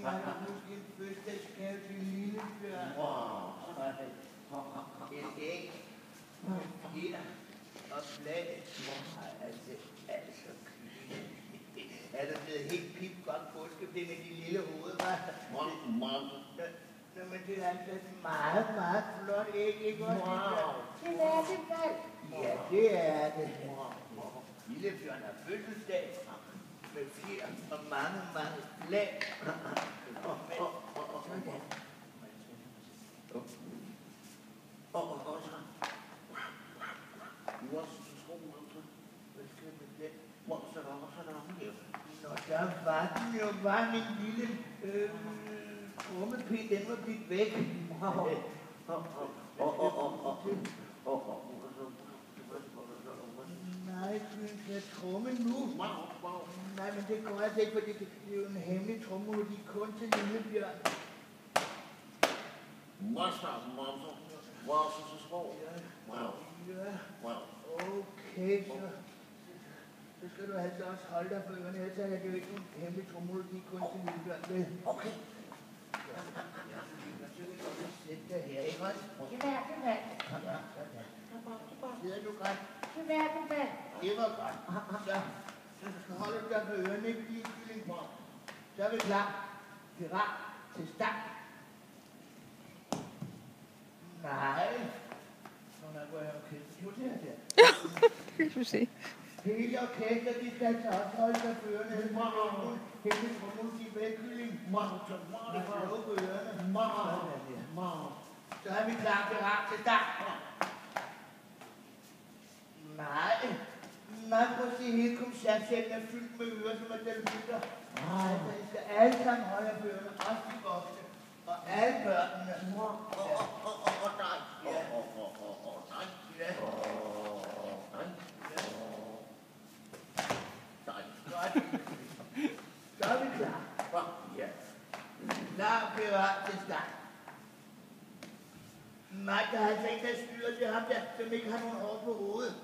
har du måske en fødselsdagsgave til lille Bjørn. Et æg, fjer og flag. Altså, er du blevet helt pip godt påske det med de lille hoved, hva'? Nå, men det er altså et meget, meget flot æg, ikke også? Det er det vel. Ja, det er det. Lille Bjørn har fødselsdag med fjer og mange, mange flag. Nå, der var den jo bare min lille trummepind, den var blivet væk. Nej, du skal trumme nu. Nej, men det går altså ikke, for det er jo en hemmelig trummelodi kun til lille Bjørn. Ja, okay, så skal du altså også holde dig for ørerne, ellers er det jo ikke en hemmelig trummelodi kun til lille Bjørn, vel? Okay. Ja, så kan du sætte dig her, ikke også? Det er det vel. Ja, sådan. Sidder du godt? Det er det vel. Det var godt. Så holder du dig på ørerne, ikke lige kylling på. Så er vi klar. Pirat til start. Nej. Nå, der går jeg orkester. Jo, det er der. Ja, det kan du se. Hele orkester, de skal altså også holde sig på ørerne. Hele trummen, de vækkylling. De slår på ørerne. Så er vi klar. Pirat til start. Nej, prøv at se, hele koncertsalen er fyldt med ører, som er delfitter. I skal alle sammen holde af bøgerne, også de voksne, og alle børnene. Og dig. Ja. Så er vi klar. Ja. Klar, pirat til start. Nej, der er altså ikke, der styrer til ham der, som ikke har nogen hår på hovedet.